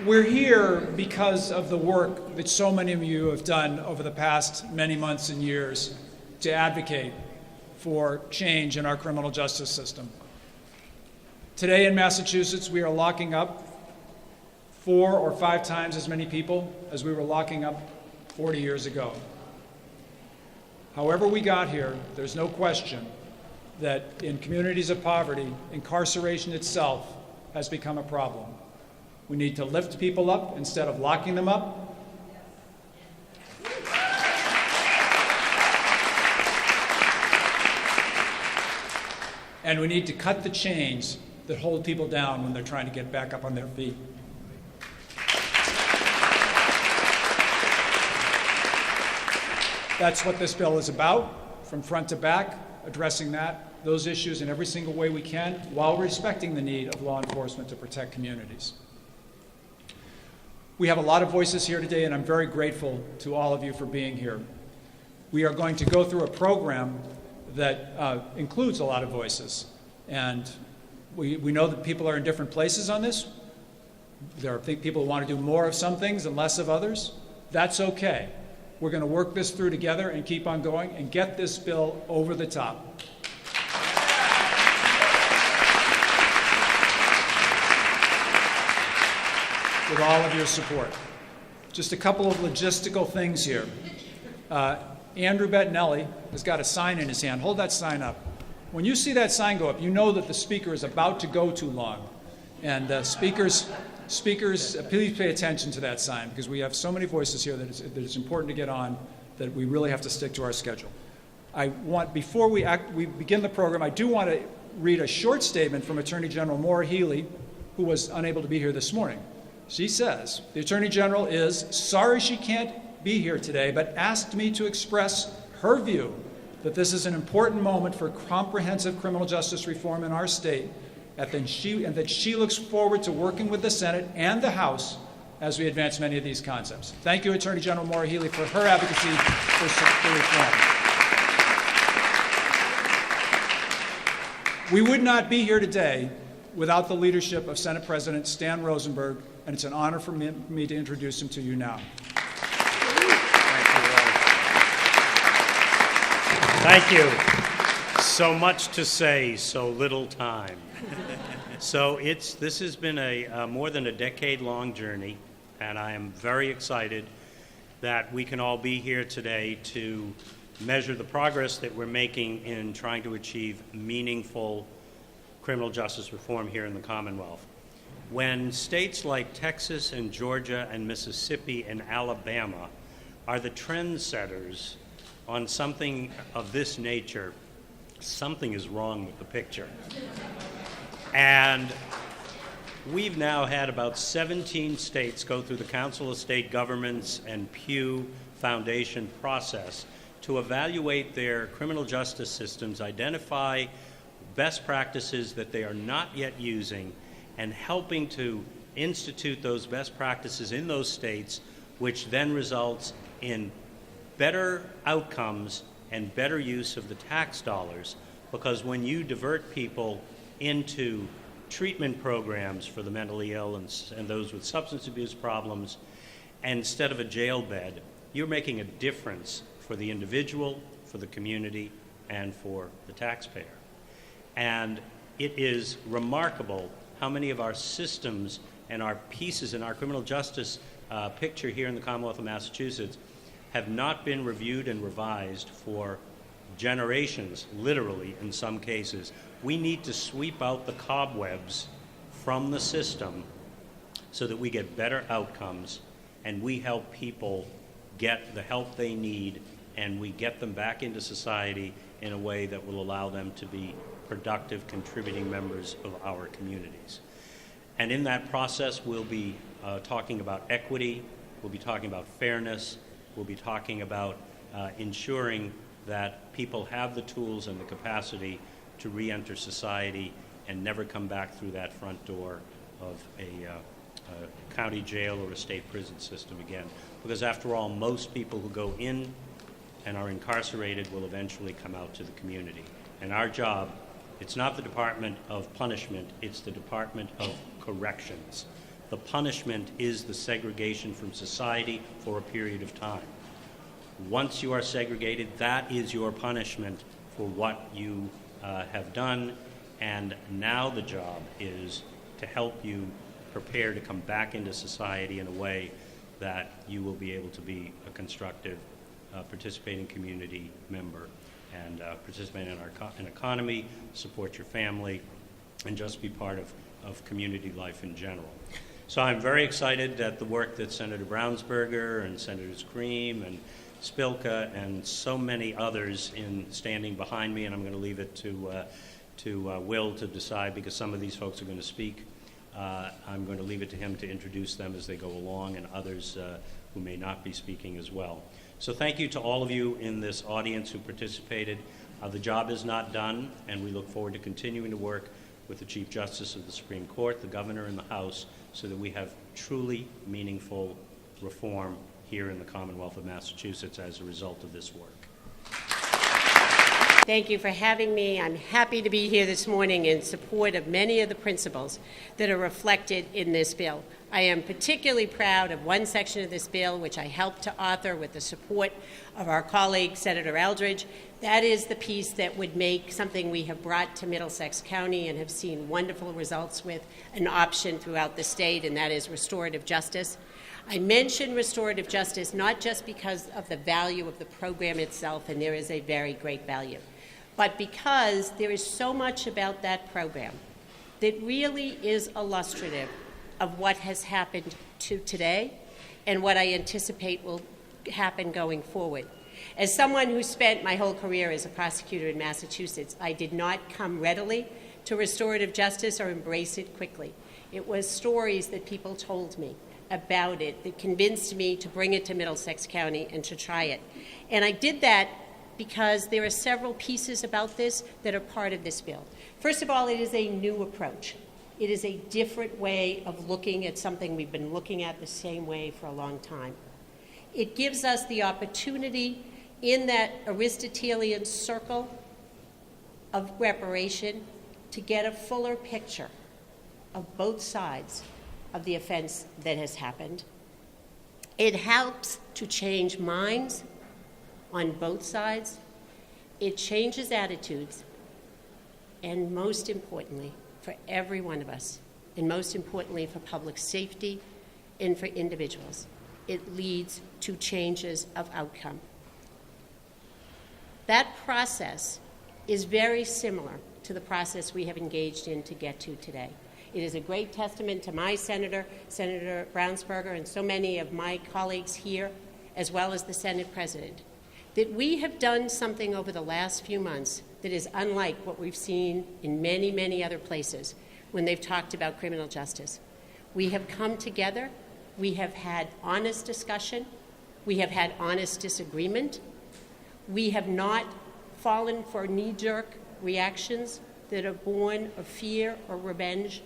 We're here because of the work that so many of you have done over the past many months and years to advocate for change in our criminal justice system. Today in Massachusetts, we are locking up 4 or 5 times as many people as we were locking up 40 years ago. However we got here, there's no question that in communities of poverty, incarceration itself has become a problem. We need to lift people up instead of locking them up. And we need to cut the chains that hold people down when they're trying to get back up on their feet. That's what this bill is about, from front to back, addressing those issues in every single way we can, while respecting the need of law enforcement to protect communities. We have a lot of voices here today, and I'm very grateful to all of you for being here. We are going to go through a program that includes a lot of voices, and we know that people are in different places on this. There are people who want to do more of some things and less of others. That's okay. We're going to work this through together and keep on going and get this bill over the top. With all of your support. Just a couple of logistical things here. Andrew Bettinelli has got a sign in his hand. Hold that sign up. When you see that sign go up, you know that the speaker is about to go too long. And speakers, please pay attention to that sign, because we have so many voices here that it's important to get on, that we really have to stick to our schedule. Before we begin the program, I do want to read a short statement from Attorney General Maura Healey, who was unable to be here this morning. She says, the Attorney General is sorry she can't be here today, but asked me to express her view that this is an important moment for comprehensive criminal justice reform in our state, and that she looks forward to working with the Senate and the House as we advance many of these concepts. Thank you, Attorney General Maura Healey, for her advocacy for reform. We would not be here today without the leadership of Senate President Stan Rosenberg, and it's an honor for me to introduce him to you now. Thank you. So much to say, so little time. So this has been a more than a decade-long journey, and I am very excited that we can all be here today to measure the progress that we're making in trying to achieve meaningful criminal justice reform here in the Commonwealth. When states like Texas and Georgia and Mississippi and Alabama are the trendsetters on something of this nature, something is wrong with the picture. And we've now had about 17 states go through the Council of State Governments and Pew Foundation process to evaluate their criminal justice systems, identify best practices that they are not yet using, and helping to institute those best practices in those states, which then results in better outcomes and better use of the tax dollars. Because when you divert people into treatment programs for the mentally ill and those with substance abuse problems, instead of a jail bed, you're making a difference for the individual, for the community, and for the taxpayer. And it is remarkable how many of our systems and our pieces in our criminal justice picture here in the Commonwealth of Massachusetts have not been reviewed and revised for generations, literally in some cases. We need to sweep out the cobwebs from the system so that we get better outcomes and we help people get the help they need, and we get them back into society in a way that will allow them to be productive, contributing members of our communities. And in that process, we'll be talking about equity, we'll be talking about fairness, we'll be talking about ensuring that people have the tools and the capacity to re-enter society and never come back through that front door of a county jail or a state prison system again. Because after all, most people who go in and are incarcerated will eventually come out to the community. And our job, it's not the Department of Punishment, it's the Department of Corrections. The punishment is the segregation from society for a period of time. Once you are segregated, that is your punishment for what you have done, and now the job is to help you prepare to come back into society in a way that you will be able to be a constructive, participating community member and participate in our economy, support your family, and just be part of community life in general. So I'm very excited at the work that Senator Brownsberger and Senators Cream and Spilka and so many others in standing behind me, and I'm going to leave it to Will to decide, because some of these folks are going to speak. I'm going to leave it to him to introduce them as they go along, and others who may not be speaking as well. So thank you to all of you in this audience who participated. The job is not done, and we look forward to continuing to work with the Chief Justice of the Supreme Court, the Governor, and the House, so that we have truly meaningful reform here in the Commonwealth of Massachusetts as a result of this work. Thank you for having me. I'm happy to be here this morning in support of many of the principles that are reflected in this bill. I am particularly proud of one section of this bill, which I helped to author with the support of our colleague, Senator Eldridge. That is the piece that would make something we have brought to Middlesex County and have seen wonderful results with an option throughout the state, and that is restorative justice. I mention restorative justice not just because of the value of the program itself, and there is a very great value, but because there is so much about that program that really is illustrative of what has happened to today and what I anticipate will happen going forward. As someone who spent my whole career as a prosecutor in Massachusetts, I did not come readily to restorative justice or embrace it quickly. It was stories that people told me about it that convinced me to bring it to Middlesex County and to try it. And I did that because there are several pieces about this that are part of this bill. First of all, it is a new approach. It is a different way of looking at something we've been looking at the same way for a long time. It gives us the opportunity in that Aristotelian circle of reparation to get a fuller picture of both sides of the offense that has happened. It helps to change minds on both sides. It changes attitudes, and most importantly, for every one of us, and most importantly for public safety and for individuals, it leads to changes of outcome. That process is very similar to the process we have engaged in to get to today. It is a great testament to my senator, Senator Brownsberger, and so many of my colleagues here, as well as the Senate President, that we have done something over the last few months that is unlike what we've seen in many, many other places when they've talked about criminal justice. We have come together. We have had honest discussion. We have had honest disagreement. We have not fallen for knee-jerk reactions that are born of fear or revenge.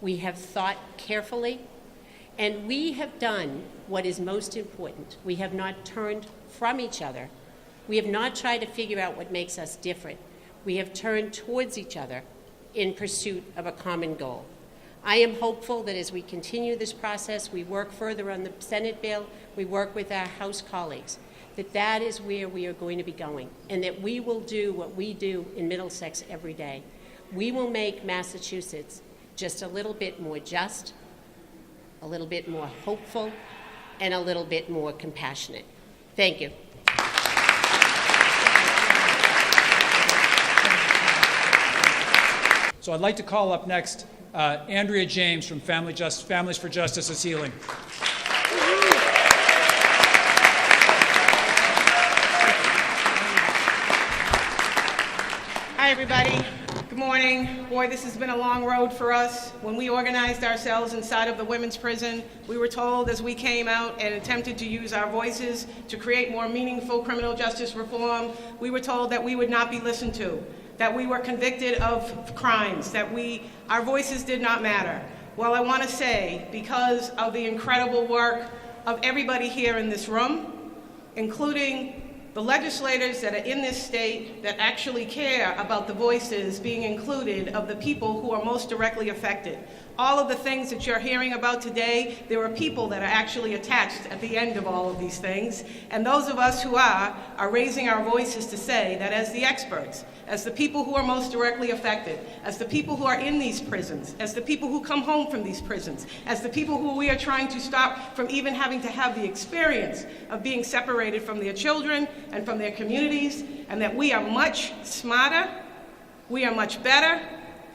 We have thought carefully, and we have done what is most important. We have not turned from each other. We have not tried to figure out what makes us different. We have turned towards each other in pursuit of a common goal. I am hopeful that as we continue this process, we work further on the Senate bill, we work with our House colleagues, that is where we are going to be going, and that we will do what we do in Middlesex every day. We will make Massachusetts just a little bit more just, a little bit more hopeful, and a little bit more compassionate. Thank you. So I'd like to call up next Andrea James from Families for Justice is Healing. Hi, everybody. Good morning. Boy, this has been a long road for us. When we organized ourselves inside of the women's prison, we were told as we came out and attempted to use our voices to create more meaningful criminal justice reform, we were told that we would not be listened to, that we were convicted of crimes, that our voices did not matter. Well, I want to say, because of the incredible work of everybody here in this room, including the legislators that are in this state that actually care about the voices being included of the people who are most directly affected. All of the things that you're hearing about today, there are people that are actually attached at the end of all of these things. And those of us who are raising our voices to say that as the experts, as the people who are most directly affected, as the people who are in these prisons, as the people who come home from these prisons, as the people who we are trying to stop from even having to have the experience of being separated from their children and from their communities, and that we are much smarter, we are much better,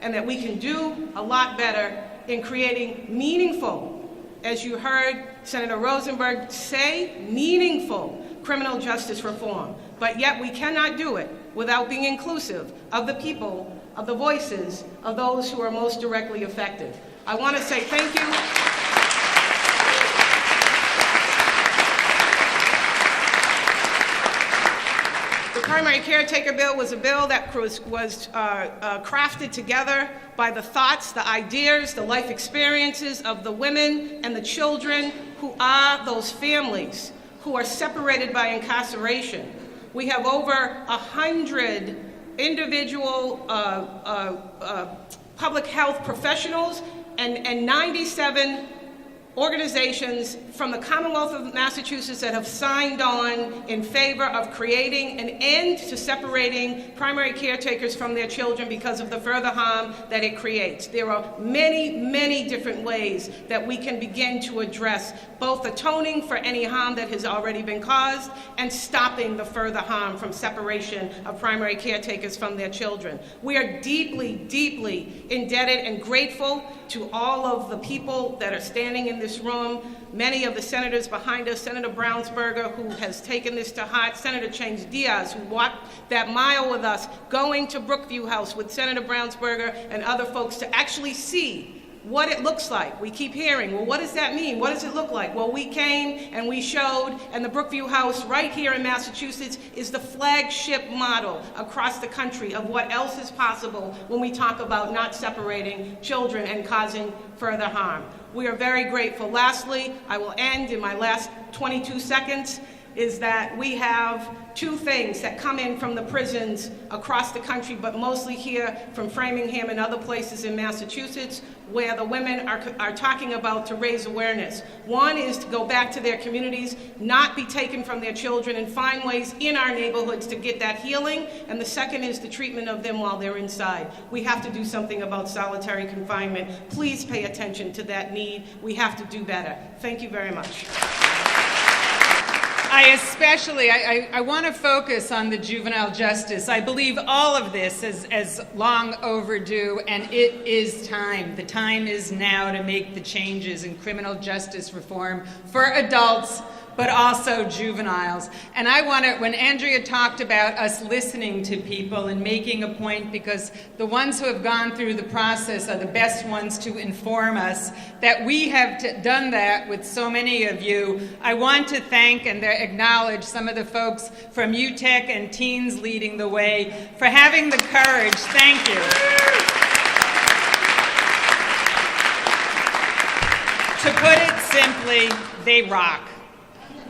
and that we can do a lot better in creating meaningful, as you heard Senator Rosenberg say, meaningful criminal justice reform. But yet we cannot do it without being inclusive of the people, of the voices of those who are most directly affected. I want to say thank you. The primary caretaker bill was a bill that was crafted together by the thoughts, the ideas, the life experiences of the women and the children who are those families who are separated by incarceration. We have over 100 individual public health professionals and 97 organizations from the Commonwealth of Massachusetts that have signed on in favor of creating an end to separating primary caretakers from their children because of the further harm that it creates. There are many, many different ways that we can begin to address both atoning for any harm that has already been caused and stopping the further harm from separation of primary caretakers from their children. We are deeply, deeply indebted and grateful to all of the people that are standing in this room, many of the senators behind us, Senator Brownsberger, who has taken this to heart, Senator Chang-Diaz, who walked that mile with us, going to Brookview House with Senator Brownsberger and other folks to actually see what it looks like. We keep hearing, well, what does that mean? What does it look like? Well, we came and we showed, and the Brookview House right here in Massachusetts is the flagship model across the country of what else is possible when we talk about not separating children and causing further harm. We are very grateful. Lastly, I will end in my last 22 seconds, is that we have two things that come in from the prisons across the country, but mostly here from Framingham and other places in Massachusetts, where the women are talking about to raise awareness. One is to go back to their communities, not be taken from their children, and find ways in our neighborhoods to get that healing. And the second is the treatment of them while they're inside. We have to do something about solitary confinement. Please pay attention to that need. We have to do better. Thank you very much. I want to focus on the juvenile justice. I believe all of this is long overdue, and it is time. The time is now to make the changes in criminal justice reform for adults, but also juveniles. And I want to, when Andrea talked about us listening to people and making a point, because the ones who have gone through the process are the best ones to inform us, that we have done that with so many of you. I want to thank and acknowledge some of the folks from UTEC and Teens Leading the Way for having the courage. Thank you. To put it simply, they rock.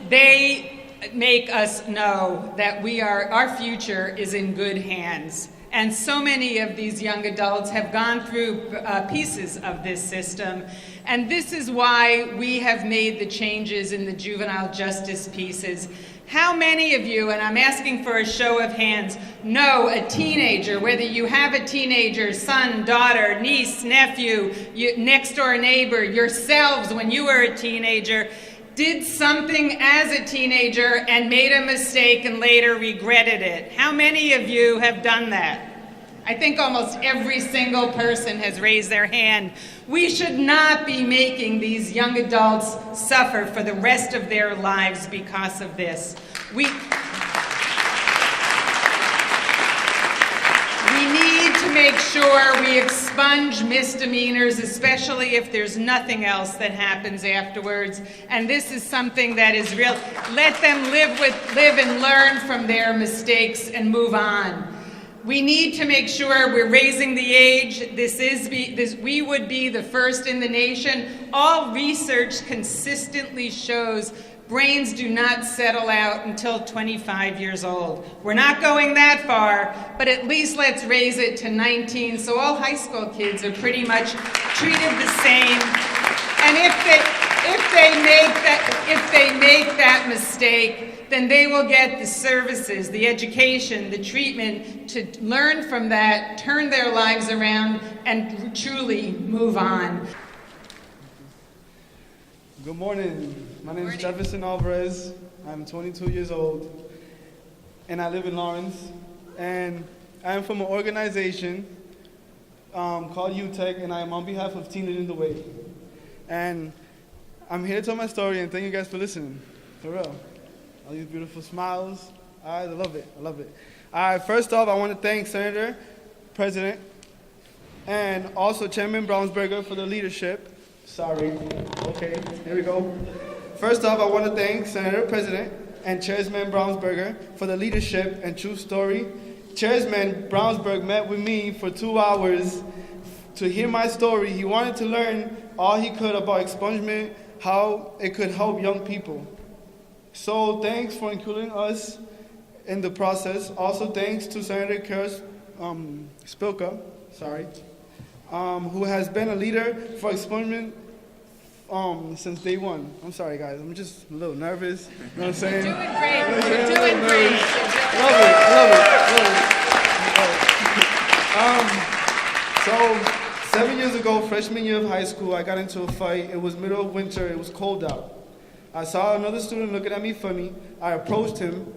They make us know that our future is in good hands. And so many of these young adults have gone through pieces of this system. And this is why we have made the changes in the juvenile justice pieces. How many of you, and I'm asking for a show of hands, know a teenager, whether you have a teenager, son, daughter, niece, nephew, next door neighbor, yourselves when you were a teenager, did something as a teenager and made a mistake and later regretted it? How many of you have done that? I think almost every single person has raised their hand. We should not be making these young adults suffer for the rest of their lives because of this. We need to make sure we expunge misdemeanors, especially if there's nothing else that happens afterwards. And this is something that is real. Let them live and learn from their mistakes and move on. We need to make sure we're raising the age. We would be the first in the nation. All research consistently shows brains do not settle out until 25 years old. We're not going that far, but at least let's raise it to 19 so all high school kids are pretty much treated the same. And if they make that mistake, then they will get the services, the education, the treatment to learn from that, turn their lives around, and truly move on. Good morning. My name is Jefferson Alvarez. I'm 22 years old, and I live in Lawrence. And I am from an organization called UTEC, and I am on behalf of Teen Leading the Way. And I'm here to tell my story, and thank you guys for listening. For real. All these beautiful smiles. I love it. I love it. All right, first off, I want to thank Senator, President, and also Chairman Brownsberger for the leadership. Sorry. Okay, here we go. First off, I want to thank Senator, President, and Chairman Brownsberger for the leadership and true story. Chairman Brownsberg met with me for 2 hours to hear my story. He wanted to learn all he could about expungement, how it could help young people. So thanks for including us in the process. Also thanks to Senator Kara Spilka, who has been a leader for expungement since day one. I'm sorry, guys. I'm just a little nervous. You know what I'm saying? You're doing great. You're doing great. Love it. So 7 years ago, freshman year of high school, I got into a fight. It was middle of winter. It was cold out. I saw another student looking at me funny. I approached him.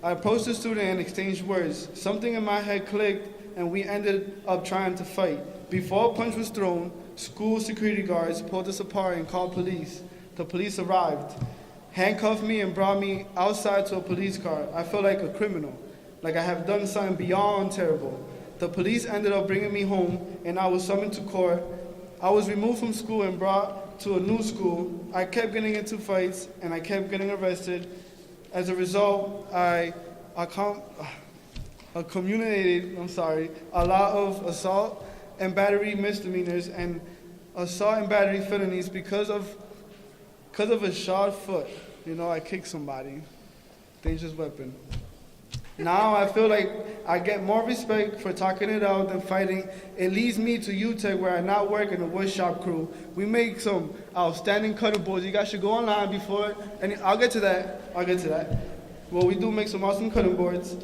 I approached the student and exchanged words. Something in my head clicked, and we ended up trying to fight. Before a punch was thrown, school security guards pulled us apart and called police. The police arrived, handcuffed me, and brought me outside to a police car. I felt like a criminal, like I have done something beyond terrible. The police ended up bringing me home, and I was summoned to court. I was removed from school and brought to a new school. I kept getting into fights, and I kept getting arrested. As a result, I accumulated a lot of assault and battery misdemeanors and assault and battery felonies because of a shod foot. You know, I kicked somebody. Dangerous weapon. Now I feel like I get more respect for talking it out than fighting. It leads me to UTEC, where I now work in the wood shop crew. We make some outstanding cutting boards. You guys should go online before, and I'll get to that. Well, we do make some awesome cutting boards.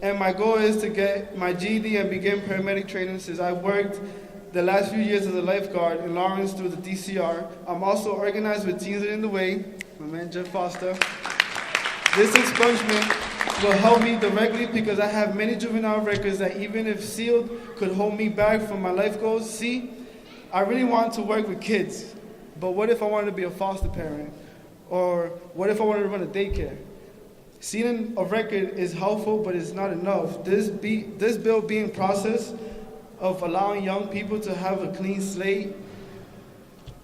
And my goal is to get my GED and begin paramedic training, since I've worked the last few years as a lifeguard in Lawrence through the DCR. I'm also organized with Teens Leading the Way, my man Jeff Foster. This expungement will help me directly because I have many juvenile records that, even if sealed, could hold me back from my life goals. See, I really want to work with kids, but what if I wanted to be a foster parent? Or what if I wanted to run a daycare? Sealing a record is helpful, but it's not enough. This bill being processed of allowing young people to have a clean slate.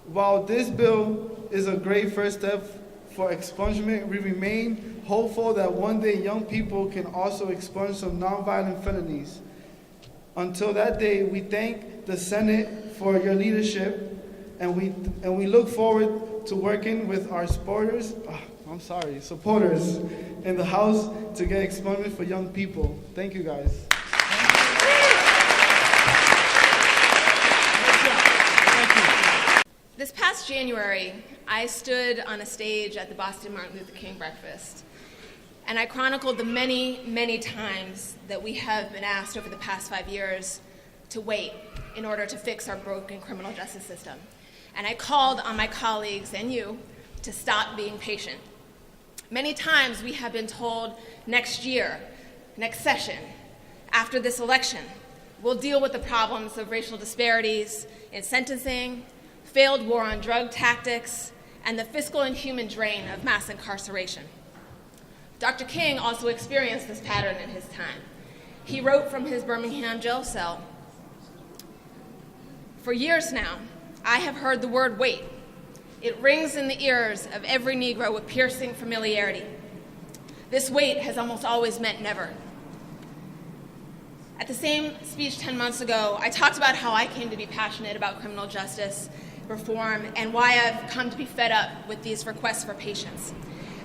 While this bill is a great first step for expungement, we remain hopeful that one day young people can also expunge some nonviolent felonies. Until that day, we thank the Senate for your leadership, and we look forward to working with our supporters in the House to get expungement for young people. Thank you, guys. This past January, I stood on a stage at the Boston Martin Luther King breakfast, and I chronicled the many, many times that we have been asked over the past 5 years to wait in order to fix our broken criminal justice system. And I called on my colleagues and you to stop being patient. Many times we have been told next year, next session, after this election, we'll deal with the problems of racial disparities in sentencing, failed war on drug tactics, and the fiscal and human drain of mass incarceration. Dr. King also experienced this pattern in his time. He wrote from his Birmingham jail cell, "For years now, I have heard the word wait. It rings in the ears of every Negro with piercing familiarity. This wait has almost always meant never." At the same speech 10 months ago, I talked about how I came to be passionate about criminal justice reform and why I've come to be fed up with these requests for patience.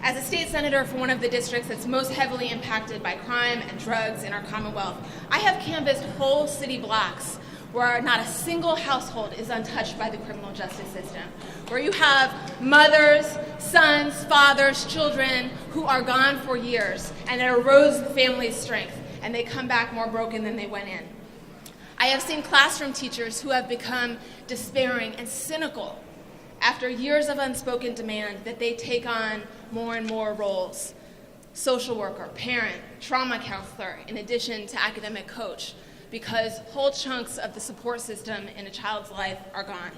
As a state senator for one of the districts that's most heavily impacted by crime and drugs in our Commonwealth, I have canvassed whole city blocks where not a single household is untouched by the criminal justice system, where you have mothers, sons, fathers, children who are gone for years, and it erodes the family's strength, and they come back more broken than they went in. I have seen classroom teachers who have become despairing and cynical after years of unspoken demand that they take on more and more roles: social worker, parent, trauma counselor, in addition to academic coach, because whole chunks of the support system in a child's life are gone.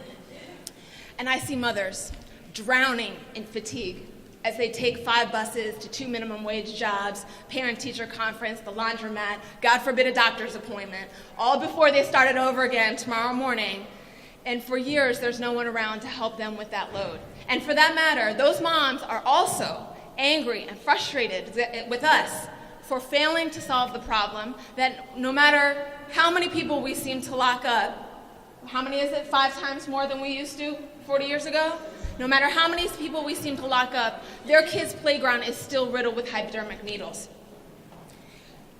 And I see mothers drowning in fatigue as they take 5 buses to 2 minimum wage jobs, parent-teacher conference, the laundromat, God forbid a doctor's appointment, all before they started over again tomorrow morning. And for years, there's no one around to help them with that load. And for that matter, those moms are also angry and frustrated with us for failing to solve the problem, that no matter how many people we seem to lock up, how many is it, 5 times more than we used to 40 years ago? No matter how many people we seem to lock up, their kids' playground is still riddled with hypodermic needles.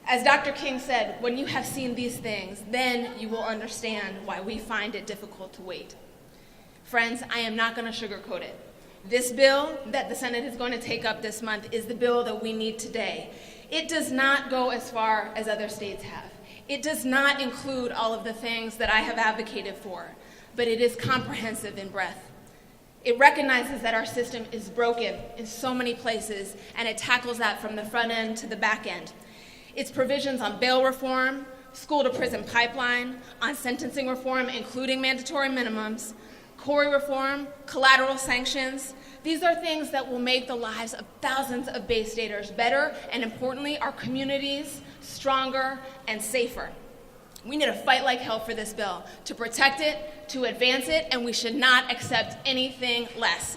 As Dr. King said, when you have seen these things, then you will understand why we find it difficult to wait. Friends, I am not going to sugarcoat it. This bill that the Senate is going to take up this month is the bill that we need today. It does not go as far as other states have. It does not include all of the things that I have advocated for, but it is comprehensive in breadth. It recognizes that our system is broken in so many places, and it tackles that from the front end to the back end. Its provisions on bail reform, school-to-prison pipeline, on sentencing reform, including mandatory minimums, CORI reform, collateral sanctions. These are things that will make the lives of thousands of Bay Staters better, and importantly, our communities stronger and safer. We need to fight like hell for this bill, to protect it, to advance it, and we should not accept anything less.